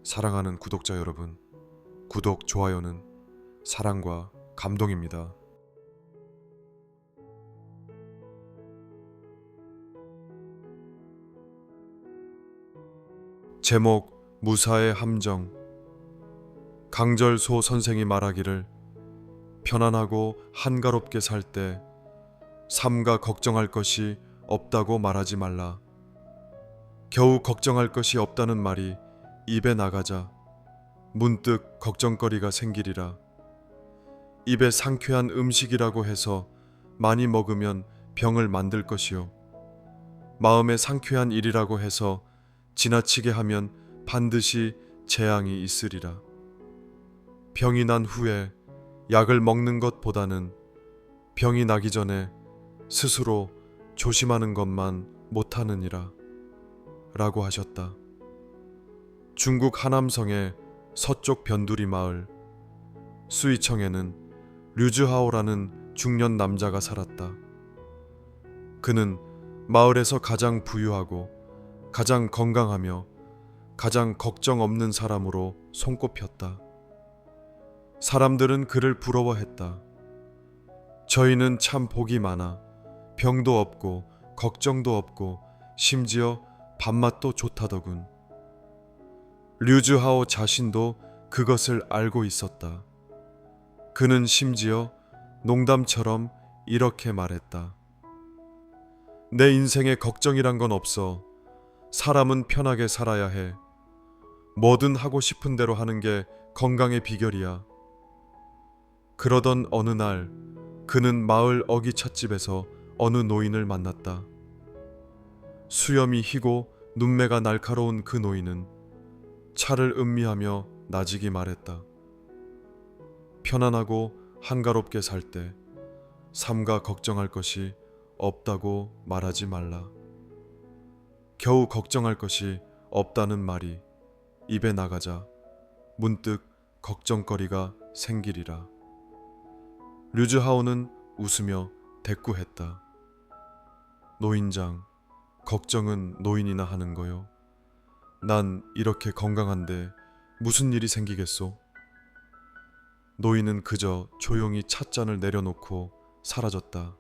사랑하는 구독자 여러분, 구독, 좋아요는 사랑과 감동입니다. 제목 무사의 함정. 강절소 선생이 말하기를 편안하고 한가롭게 살 때 삼가 걱정할 것이 없다고 말하지 말라. 겨우 걱정할 것이 없다는 말이 입에 나가자 문득 걱정거리가 생기리라. 입에 상쾌한 음식이라고 해서 많이 먹으면 병을 만들 것이요, 마음에 상쾌한 일이라고 해서 지나치게 하면 반드시 재앙이 있으리라. 병이 난 후에 약을 먹는 것보다는 병이 나기 전에 스스로 조심하는 것만 못하느니라 라고 하셨다. 중국 하남성의 서쪽 변두리 마을 수이청에는 류즈하오라는 중년 남자가 살았다. 그는 마을에서 가장 부유하고 가장 건강하며 가장 걱정 없는 사람으로 손꼽혔다. 사람들은 그를 부러워했다. 저희는 참 복이 많아 병도 없고 걱정도 없고 심지어 밥맛도 좋다더군. 류즈하오 자신도 그것을 알고 있었다. 그는 심지어 농담처럼 이렇게 말했다. 내 인생에 걱정이란 건 없어. 사람은 편하게 살아야 해. 뭐든 하고 싶은 대로 하는 게 건강의 비결이야. 그러던 어느 날 그는 마을 어기 찻집에서 어느 노인을 만났다. 수염이 희고 눈매가 날카로운 그 노인은 차를 음미하며 나직이 말했다. 편안하고 한가롭게 살 때 삼가 걱정할 것이 없다고 말하지 말라. 겨우 걱정할 것이 없다는 말이 입에 나가자 문득 걱정거리가 생기리라. 류즈하오는 웃으며 대꾸했다. 노인장, 걱정은 노인이나 하는 거요. 난 이렇게 건강한데 무슨 일이 생기겠소? 노인은 그저 조용히 찻잔을 내려놓고 사라졌다.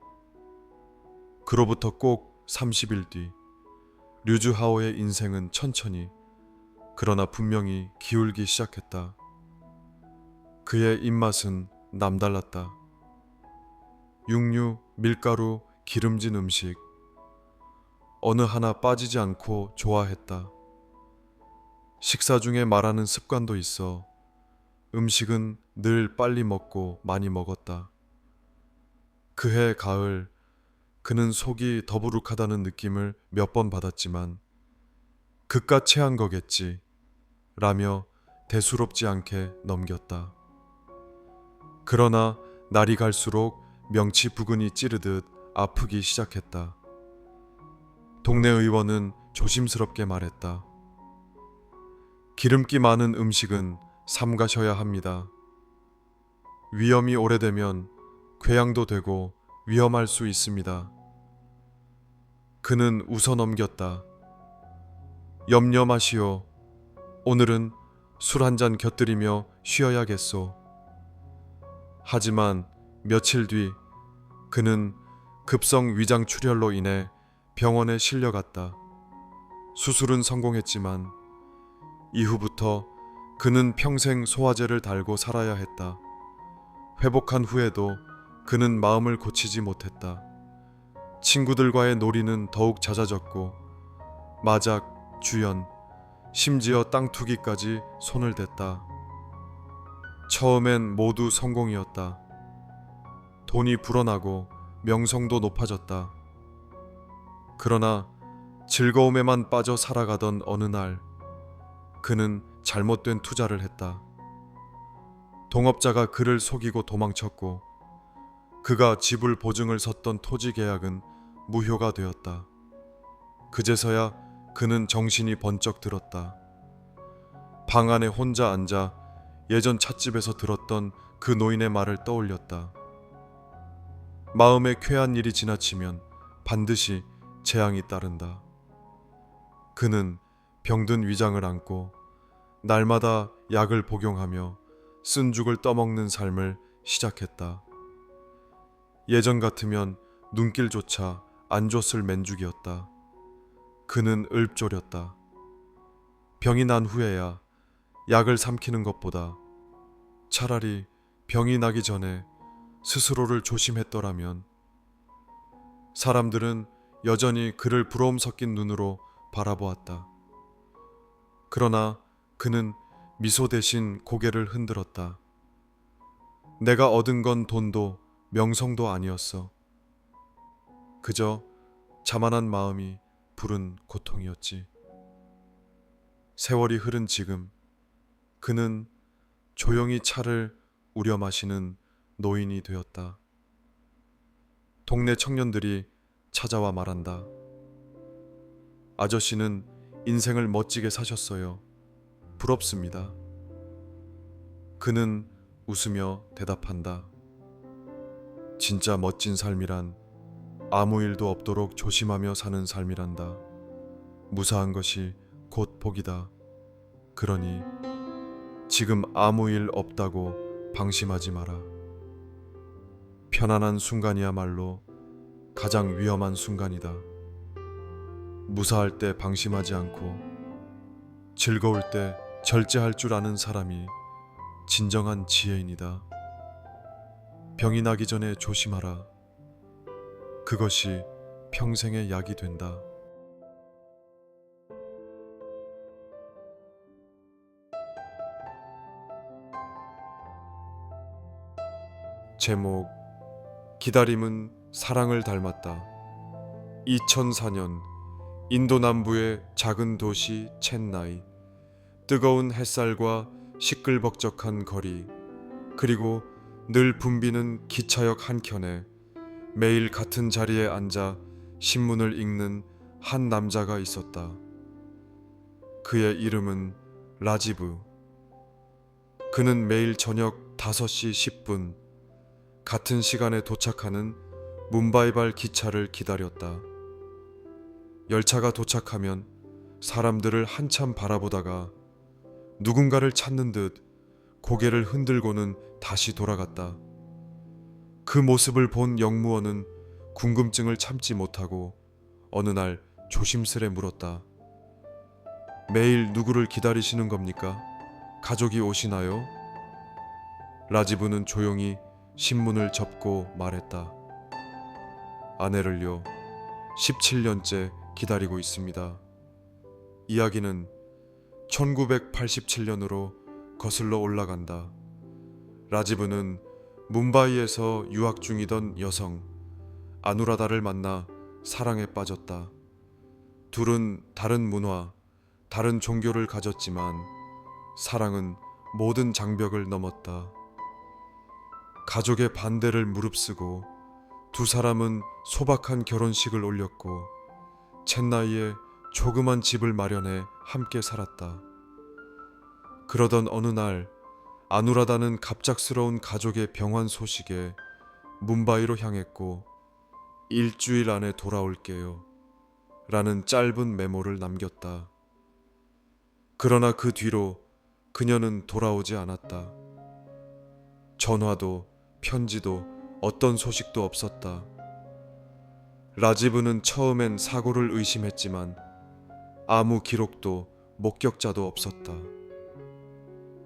그로부터 꼭 30일 뒤 류즈하오의 인생은 천천히, 그러나 분명히 기울기 시작했다. 그의 입맛은 남달랐다. 육류, 밀가루, 기름진 음식, 어느 하나 빠지지 않고 좋아했다. 식사 중에 말하는 습관도 있어 음식은 늘 빨리 먹고 많이 먹었다. 그해 가을 그는 속이 더부룩하다는 느낌을 몇 번 받았지만 그깟 체한 거겠지 라며 대수롭지 않게 넘겼다. 그러나 날이 갈수록 명치 부근이 찌르듯 아프기 시작했다. 동네 의원은 조심스럽게 말했다. 기름기 많은 음식은 삼가셔야 합니다. 위염이 오래되면 궤양도 되고 위험할 수 있습니다. 그는 웃어 넘겼다. 염려 마시오. 오늘은 술 한 잔 곁들이며 쉬어야겠소. 하지만 며칠 뒤 그는 급성 위장 출혈로 인해 병원에 실려갔다. 수술은 성공했지만 이후부터 그는 평생 소화제를 달고 살아야 했다. 회복한 후에도 그는 마음을 고치지 못했다. 친구들과의 놀이는 더욱 잦아졌고 마작, 주연, 심지어 땅 투기까지 손을 댔다. 처음엔 모두 성공이었다. 돈이 불어나고 명성도 높아졌다. 그러나 즐거움에만 빠져 살아가던 어느 날 그는 잘못된 투자를 했다. 동업자가 그를 속이고 도망쳤고 그가 지불 보증을 섰던 토지 계약은 무효가 되었다. 그제서야 그는 정신이 번쩍 들었다. 방 안에 혼자 앉아 예전 찻집에서 들었던 그 노인의 말을 떠올렸다. 마음에 쾌한 일이 지나치면 반드시 재앙이 따른다. 그는 병든 위장을 안고 날마다 약을 복용하며 쓴 죽을 떠먹는 삶을 시작했다. 예전 같으면 눈길조차 안 줬을 맨죽이었다. 그는 읊조렸다. 병이 난 후에야 약을 삼키는 것보다 차라리 병이 나기 전에 스스로를 조심했더라면. 사람들은 여전히 그를 부러움 섞인 눈으로 바라보았다. 그러나 그는 미소 대신 고개를 흔들었다. 내가 얻은 건 돈도 명성도 아니었어. 그저 자만한 마음이 부른 고통이었지. 세월이 흐른 지금 그는 조용히 차를 우려 마시는 노인이 되었다. 동네 청년들이 찾아와 말한다. 아저씨는 인생을 멋지게 사셨어요. 부럽습니다. 그는 웃으며 대답한다. 진짜 멋진 삶이란 아무 일도 없도록 조심하며 사는 삶이란다. 무사한 것이 곧 복이다. 그러니 지금 아무 일 없다고 방심하지 마라. 편안한 순간이야말로 가장 위험한 순간이다. 무사할 때 방심하지 않고 즐거울 때 절제할 줄 아는 사람이 진정한 지혜인이다. 병이 나기 전에 조심하라. 그것이 평생의 약이 된다. 제목 기다림은 사랑을 닮았다. 2004년 인도 남부의 작은 도시 첸나이. 뜨거운 햇살과 시끌벅적한 거리, 그리고 늘 붐비는 기차역 한켠에 매일 같은 자리에 앉아 신문을 읽는 한 남자가 있었다. 그의 이름은 라지브. 그는 매일 저녁 5시 10분 같은 시간에 도착하는 뭄바이발 기차를 기다렸다. 열차가 도착하면 사람들을 한참 바라보다가 누군가를 찾는 듯 고개를 흔들고는 다시 돌아갔다. 그 모습을 본 영무원은 궁금증을 참지 못하고 어느 날 조심스레 물었다. 매일 누구를 기다리시는 겁니까? 가족이 오시나요? 라지브는 조용히 신문을 접고 말했다. 아내를요, 17년째 기다리고 있습니다. 이야기는 1987년으로 거슬러 올라간다. 라지브는 뭄바이에서 유학 중이던 여성 아누라다를 만나 사랑에 빠졌다. 둘은 다른 문화, 다른 종교를 가졌지만 사랑은 모든 장벽을 넘었다. 가족의 반대를 무릅쓰고 두 사람은 소박한 결혼식을 올렸고 첸나이에 조그만 집을 마련해 함께 살았다. 그러던 어느 날 아누라다는 갑작스러운 가족의 병환 소식에 뭄바이로 향했고 일주일 안에 돌아올게요 라는 짧은 메모를 남겼다. 그러나 그 뒤로 그녀는 돌아오지 않았다. 전화도 편지도 어떤 소식도 없었다. 라지브는 처음엔 사고를 의심했지만 아무 기록도 목격자도 없었다.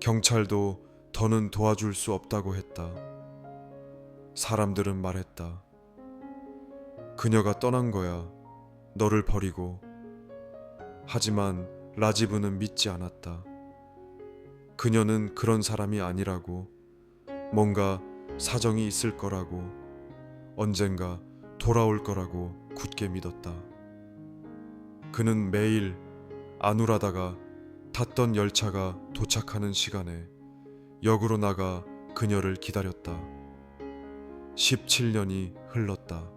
경찰도 더는 도와줄 수 없다고 했다. 사람들은 말했다. 그녀가 떠난 거야. 너를 버리고. 하지만 라지브는 믿지 않았다. 그녀는 그런 사람이 아니라고, 뭔가 사정이 있을 거라고, 언젠가 돌아올 거라고 굳게 믿었다. 그는 매일 아누라다가 탔던 열차가 도착하는 시간에 역으로 나가 그녀를 기다렸다. 17년이 흘렀다.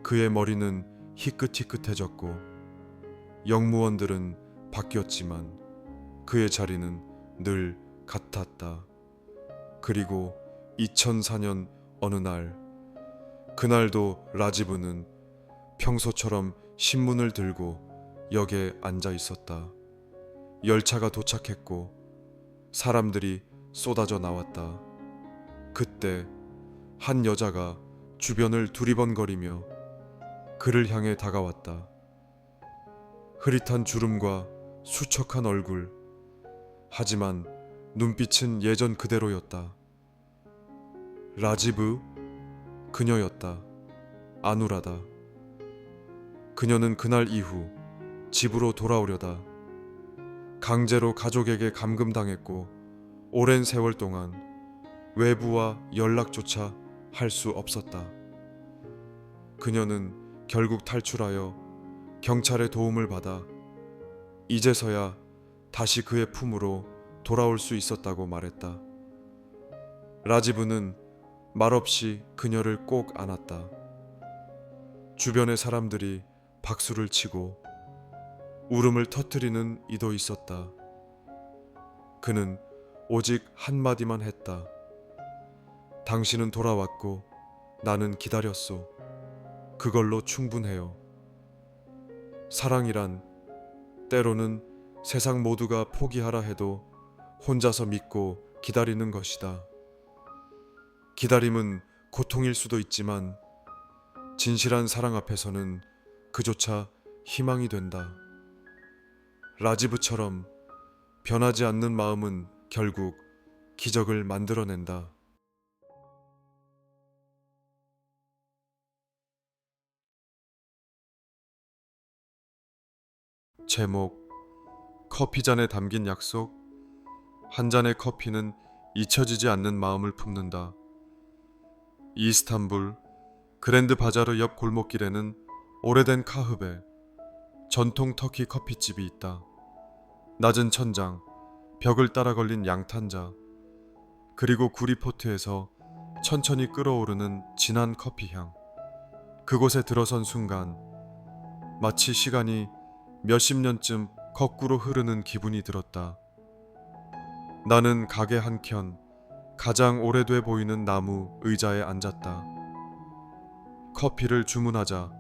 그의 머리는 희끗희끗해졌고 영무원들은 바뀌었지만 그의 자리는 늘 같았다. 그리고 2004년 어느 날, 그날도 라지브는 평소처럼 신문을 들고 역에 앉아 있었다. 열차가 도착했고 사람들이 쏟아져 나왔다. 그때 한 여자가 주변을 두리번거리며 그를 향해 다가왔다. 흐릿한 주름과 수척한 얼굴, 하지만 눈빛은 예전 그대로였다. 라지브? 그녀였다. 아누라다. 그녀는 그날 이후 집으로 돌아오려다 강제로 가족에게 감금당했고 오랜 세월 동안 외부와 연락조차 할 수 없었다. 그녀는 결국 탈출하여 경찰의 도움을 받아 이제서야 다시 그의 품으로 돌아올 수 있었다고 말했다. 라지브는 말없이 그녀를 꼭 안았다. 주변의 사람들이 박수를 치고 울음을 터뜨리는 이도 있었다. 그는 오직 한마디만 했다. 당신은 돌아왔고 나는 기다렸소. 그걸로 충분해요. 사랑이란 때로는 세상 모두가 포기하라 해도 혼자서 믿고 기다리는 것이다. 기다림은 고통일 수도 있지만 진실한 사랑 앞에서는 그조차 희망이 된다. 라지브처럼 변하지 않는 마음은 결국 기적을 만들어낸다. 제목: 커피잔에 담긴 약속. 한 잔의 커피는 잊혀지지 않는 마음을 품는다. 이스탄불 그랜드 바자르 옆 골목길에는 오래된 카흐베, 전통 터키 커피집이 있다. 낮은 천장, 벽을 따라 걸린 양탄자, 그리고 구리포트에서 천천히 끓어오르는 진한 커피향. 그곳에 들어선 순간 마치 시간이 몇십 년쯤 거꾸로 흐르는 기분이 들었다. 나는 가게 한켠 가장 오래돼 보이는 나무 의자에 앉았다. 커피를 주문하자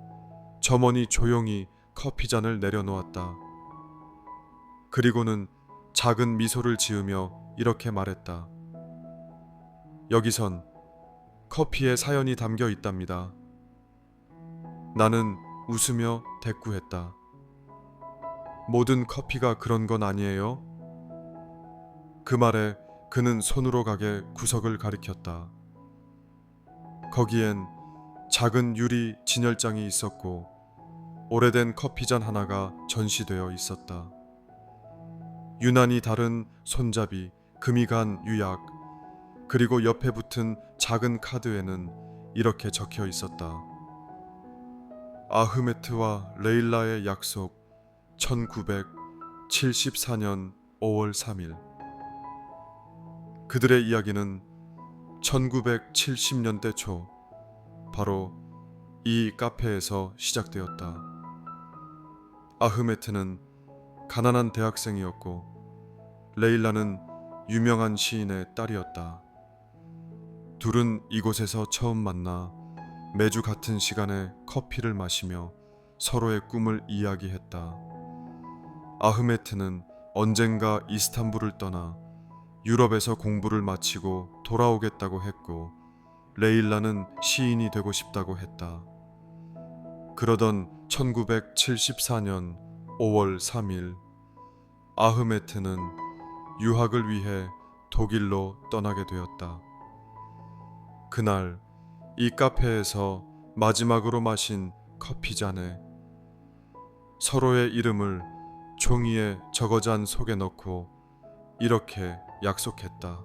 점원이 조용히 커피잔을 내려놓았다. 그리고는 작은 미소를 지으며 이렇게 말했다. 여기선 커피에 사연이 담겨 있답니다. 나는 웃으며 대꾸했다. 모든 커피가 그런 건 아니에요? 그 말에 그는 손으로 가게 구석을 가리켰다. 거기엔 작은 유리 진열장이 있었고 오래된 커피잔 하나가 전시되어 있었다. 유난히 다른 손잡이, 금이 간 유약, 그리고 옆에 붙은 작은 카드에는 이렇게 적혀 있었다. 아흐메트와 레일라의 약속 1974년 5월 3일. 그들의 이야기는 1970년대 초 바로 이 카페에서 시작되었다. 아흐메트는 가난한 대학생이었고 레일라는 유명한 시인의 딸이었다. 둘은 이곳에서 처음 만나 매주 같은 시간에 커피를 마시며 서로의 꿈을 이야기했다. 아흐메트는 언젠가 이스탄불을 떠나 유럽에서 공부를 마치고 돌아오겠다고 했고 레일라는 시인이 되고 싶다고 했다. 그러던 1974년 5월 3일 아흐메트는 유학을 위해 독일로 떠나게 되었다. 그날 이 카페에서 마지막으로 마신 커피잔에 서로의 이름을 종이에 적어잔 속에 넣고 이렇게 약속했다.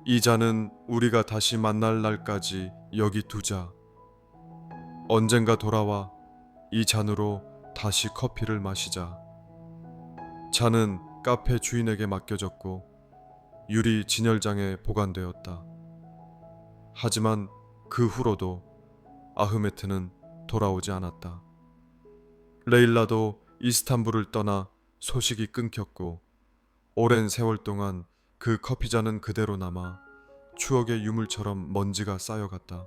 이 잔은 우리가 다시 만날 날까지 여기 두자. 언젠가 돌아와 이 잔으로 다시 커피를 마시자. 잔은 카페 주인에게 맡겨졌고 유리 진열장에 보관되었다. 하지만 그 후로도 아흐메트는 돌아오지 않았다. 레일라도 이스탄불을 떠나 소식이 끊겼고 오랜 세월 동안 그 커피잔은 그대로 남아 추억의 유물처럼 먼지가 쌓여갔다.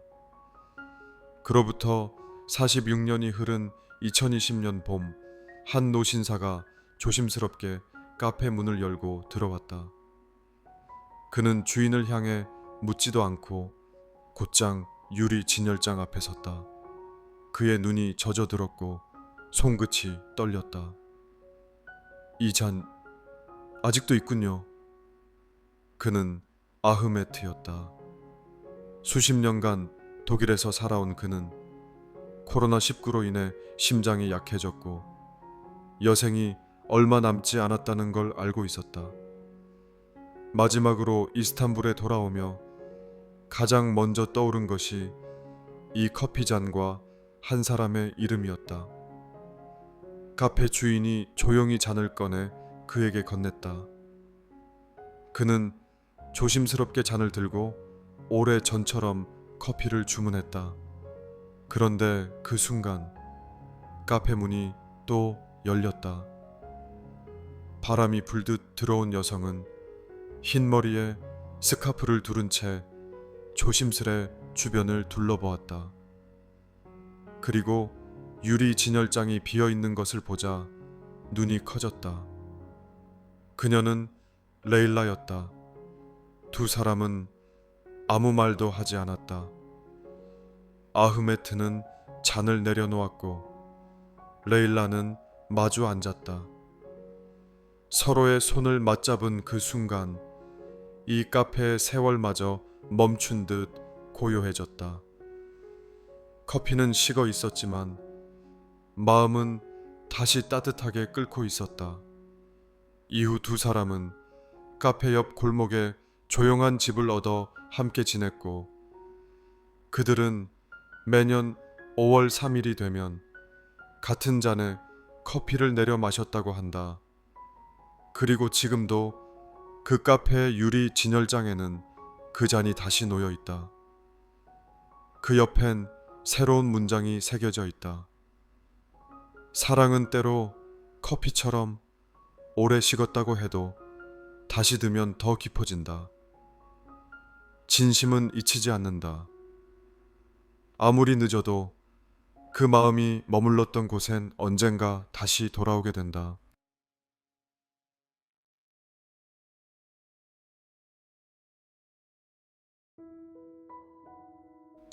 그로부터 46년이 흐른 2020년 봄, 한 노신사가 조심스럽게 카페 문을 열고 들어왔다. 그는 주인을 향해 묻지도 않고 곧장 유리 진열장 앞에 섰다. 그의 눈이 젖어들었고 손끝이 떨렸다. 이 잔 아직도 있군요. 그는 아흐메트였다. 수십 년간 독일에서 살아온 그는 코로나19로 인해 심장이 약해졌고 여생이 얼마 남지 않았다는 걸 알고 있었다. 마지막으로 이스탄불에 돌아오며 가장 먼저 떠오른 것이 이 커피잔과 한 사람의 이름이었다. 카페 주인이 조용히 잔을 꺼내 그에게 건넸다. 그는 조심스럽게 잔을 들고 오래 전처럼 커피를 주문했다. 그런데 그 순간 카페 문이 또 열렸다. 바람이 불듯 들어온 여성은 흰 머리에 스카프를 두른 채 조심스레 주변을 둘러보았다. 그리고 유리 진열장이 비어있는 것을 보자 눈이 커졌다. 그녀는 레일라였다. 두 사람은 아무 말도 하지 않았다. 아흐메트는 잔을 내려놓았고 레일라는 마주 앉았다. 서로의 손을 맞잡은 그 순간 이 카페의 세월마저 멈춘 듯 고요해졌다. 커피는 식어 있었지만 마음은 다시 따뜻하게 끓고 있었다. 이후 두 사람은 카페 옆 골목에 조용한 집을 얻어 함께 지냈고 그들은 매년 5월 3일이 되면 같은 잔에 커피를 내려 마셨다고 한다. 그리고 지금도 그 카페의 유리 진열장에는 그 잔이 다시 놓여 있다. 그 옆엔 새로운 문장이 새겨져 있다. 사랑은 때로 커피처럼 오래 식었다고 해도 다시 들면 더 깊어진다. 진심은 잊히지 않는다. 아무리 늦어도 그 마음이 머물렀던 곳엔 언젠가 다시 돌아오게 된다.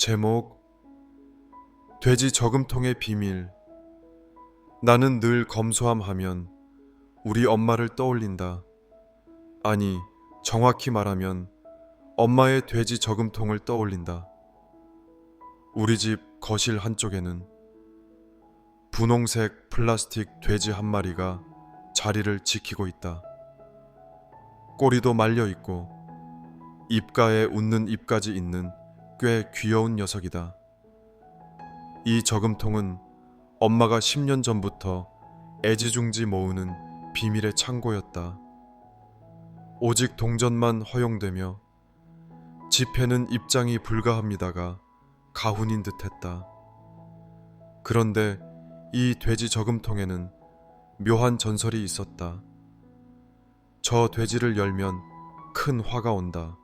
제목 돼지 저금통의 비밀. 나는 늘 검소함 하면 우리 엄마를 떠올린다. 아니, 정확히 말하면 엄마의 돼지 저금통을 떠올린다. 우리 집 거실 한쪽에는 분홍색 플라스틱 돼지 한 마리가 자리를 지키고 있다. 꼬리도 말려 있고 입가에 웃는 입까지 있는 꽤 귀여운 녀석이다. 이 저금통은 엄마가 10년 전부터 애지중지 모으는 비밀의 창고였다. 오직 동전만 허용되며 지폐는 입장이 불가합니다가 가훈인 듯했다. 그런데 이 돼지 저금통에는 묘한 전설이 있었다. 저 돼지를 열면 큰 화가 온다.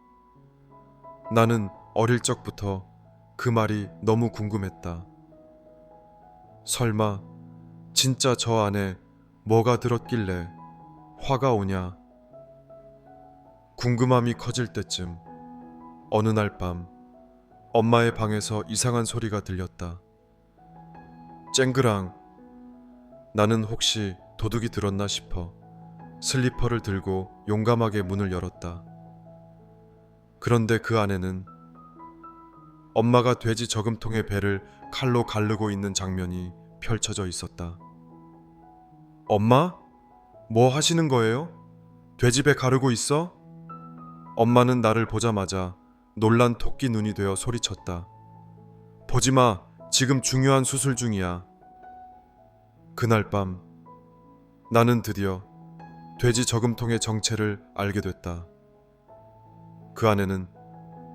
나는 어릴 적부터 그 말이 너무 궁금했다. 설마 진짜 저 안에 뭐가 들었길래 화가 오냐. 궁금함이 커질 때쯤 어느 날 밤 엄마의 방에서 이상한 소리가 들렸다. 쨍그랑. 나는 혹시 도둑이 들었나 싶어 슬리퍼를 들고 용감하게 문을 열었다. 그런데 그 안에는 엄마가 돼지 저금통의 배를 칼로 가르고 있는 장면이 펼쳐져 있었다. 엄마? 뭐 하시는 거예요? 돼지 배 가르고 있어? 엄마는 나를 보자마자 놀란 토끼 눈이 되어 소리쳤다. 보지마, 지금 중요한 수술 중이야. 그날 밤 나는 드디어 돼지 저금통의 정체를 알게 됐다. 그 안에는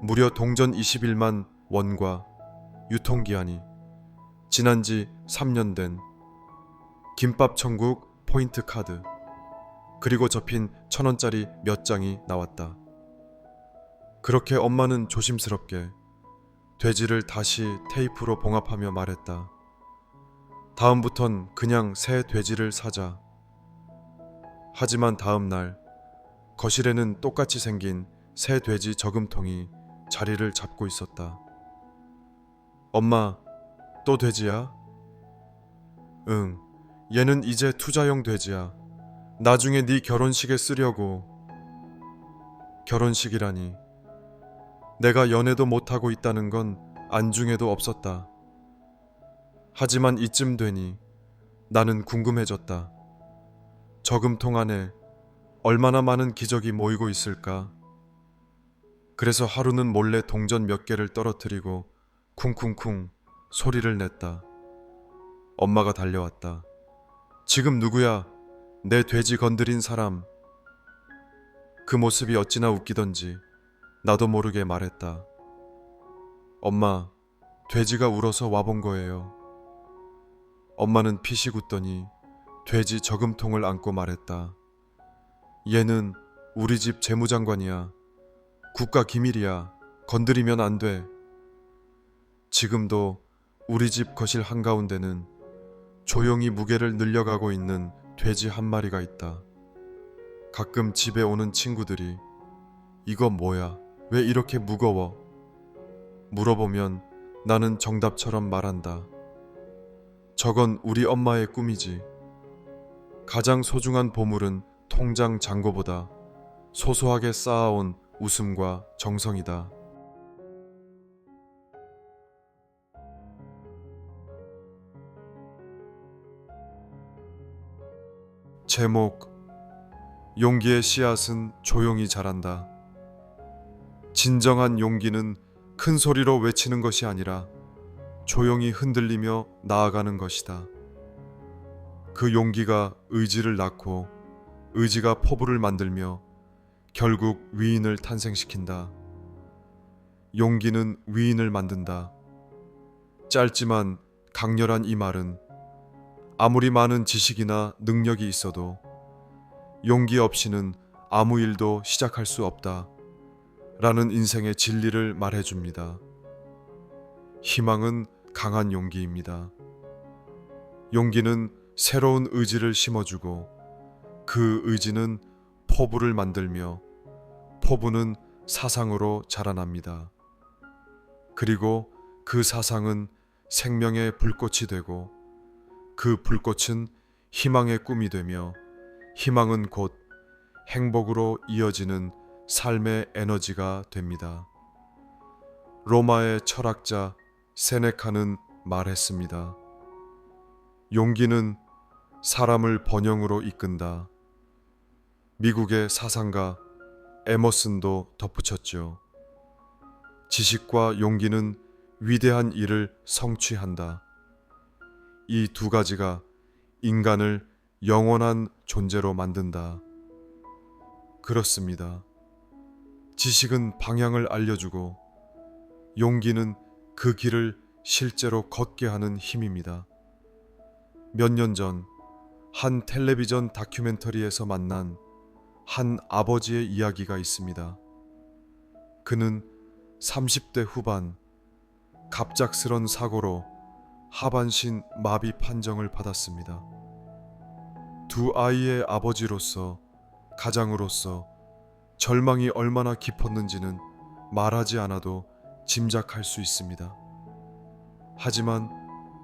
무려 동전 21만 원과 유통기한이 지난 지 3년 된 김밥 천국 포인트 카드, 그리고 접힌 1,000원짜리 몇 장이 나왔다. 그렇게 엄마는 조심스럽게 돼지를 다시 테이프로 봉합하며 말했다. 다음부턴 그냥 새 돼지를 사자. 하지만 다음 날 거실에는 똑같이 생긴 새 돼지 저금통이 자리를 잡고 있었다. 엄마, 또 돼지야? 응, 얘는 이제 투자용 돼지야. 나중에 네 결혼식에 쓰려고. 결혼식이라니. 내가 연애도 못하고 있다는 건 안중에도 없었다. 하지만 이쯤 되니 나는 궁금해졌다. 저금통 안에 얼마나 많은 기적이 모이고 있을까? 그래서 하루는 몰래 동전 몇 개를 떨어뜨리고 쿵쿵쿵 소리를 냈다. 엄마가 달려왔다. 지금 누구야? 내 돼지 건드린 사람. 그 모습이 어찌나 웃기던지 나도 모르게 말했다. 엄마, 돼지가 울어서 와본 거예요. 엄마는 피식 웃더니 돼지 저금통을 안고 말했다. 얘는 우리 집 재무장관이야. 국가 기밀이야. 건드리면 안 돼. 지금도 우리 집 거실 한가운데는 조용히 무게를 늘려가고 있는 돼지 한 마리가 있다. 가끔 집에 오는 친구들이 이거 뭐야? 왜 이렇게 무거워? 물어보면 나는 정답처럼 말한다. 저건 우리 엄마의 꿈이지. 가장 소중한 보물은 통장 잔고보다 소소하게 쌓아온 웃음과 정성이다. 제목: 용기의 씨앗은 조용히 자란다. 진정한 용기는 큰 소리로 외치는 것이 아니라 조용히 흔들리며 나아가는 것이다. 그 용기가 의지를 낳고 의지가 포부를 만들며 결국 위인을 탄생시킨다. 용기는 위인을 만든다. 짧지만 강렬한 이 말은 아무리 많은 지식이나 능력이 있어도 용기 없이는 아무 일도 시작할 수 없다 라는 인생의 진리를 말해줍니다. 희망은 강한 용기입니다. 용기는 새로운 의지를 심어주고 그 의지는 포부를 만들며 포부는 사상으로 자라납니다. 그리고 그 사상은 생명의 불꽃이 되고 그 불꽃은 희망의 꿈이 되며 희망은 곧 행복으로 이어지는 삶의 에너지가 됩니다. 로마의 철학자 세네카는 말했습니다. 용기는 사람을 번영으로 이끈다. 미국의 사상가 에머슨도 덧붙였죠. 지식과 용기는 위대한 일을 성취한다. 이 두 가지가 인간을 영원한 존재로 만든다. 그렇습니다. 지식은 방향을 알려주고 용기는 그 길을 실제로 걷게 하는 힘입니다. 몇 년 전 한 텔레비전 다큐멘터리에서 만난 한 아버지의 이야기가 있습니다. 그는 30대 후반 갑작스런 사고로 하반신 마비 판정을 받았습니다. 두 아이의 아버지로서 가장으로서 절망이 얼마나 깊었는지는 말하지 않아도 짐작할 수 있습니다. 하지만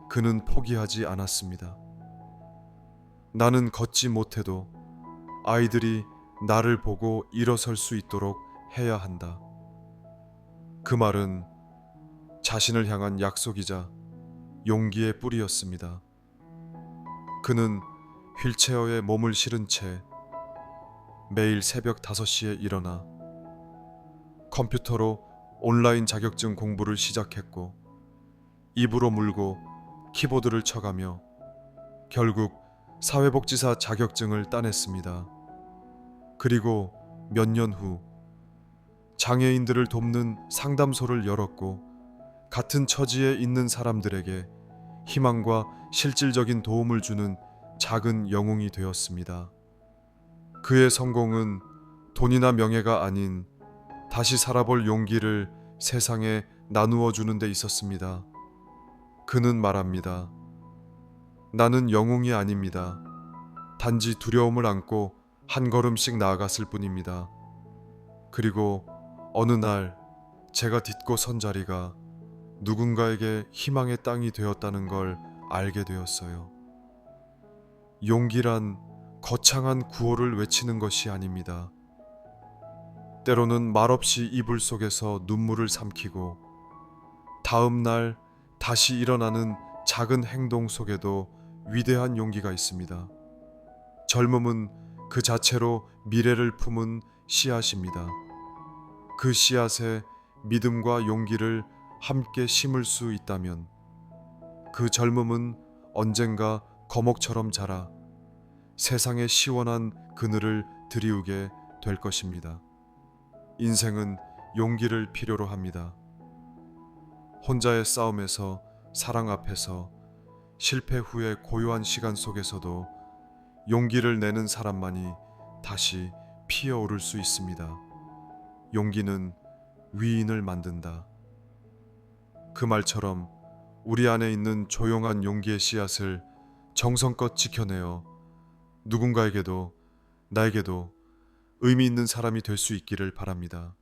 그는 포기하지 않았습니다. 나는 걷지 못해도 아이들이 나를 보고 일어설 수 있도록 해야 한다. 그 말은 자신을 향한 약속이자 용기의 뿌리였습니다. 그는 휠체어에 몸을 실은 채 매일 새벽 5시에 일어나 컴퓨터로 온라인 자격증 공부를 시작했고 입으로 물고 키보드를 쳐가며 결국 사회복지사 자격증을 따냈습니다. 그리고 몇 년 후 장애인들을 돕는 상담소를 열었고 같은 처지에 있는 사람들에게 희망과 실질적인 도움을 주는 작은 영웅이 되었습니다. 그의 성공은 돈이나 명예가 아닌 다시 살아볼 용기를 세상에 나누어 주는 데 있었습니다. 그는 말합니다. 나는 영웅이 아닙니다. 단지 두려움을 안고 한 걸음씩 나아갔을 뿐입니다. 그리고 어느 날 제가 딛고 선 자리가 누군가에게 희망의 땅이 되었다는 걸 알게 되었어요. 용기란 거창한 구호를 외치는 것이 아닙니다. 때로는 말없이 이불 속에서 눈물을 삼키고 다음 날 다시 일어나는 작은 행동 속에도 위대한 용기가 있습니다. 젊음은 그 자체로 미래를 품은 씨앗입니다. 그 씨앗에 믿음과 용기를 함께 심을 수 있다면 그 젊음은 언젠가 거목처럼 자라 세상의 시원한 그늘을 드리우게 될 것입니다. 인생은 용기를 필요로 합니다. 혼자의 싸움에서, 사랑 앞에서, 실패 후의 고요한 시간 속에서도 용기를 내는 사람만이 다시 피어오를 수 있습니다. 용기는 위인을 만든다. 그 말처럼 우리 안에 있는 조용한 용기의 씨앗을 정성껏 지켜내어 누군가에게도 나에게도 의미 있는 사람이 될 수 있기를 바랍니다.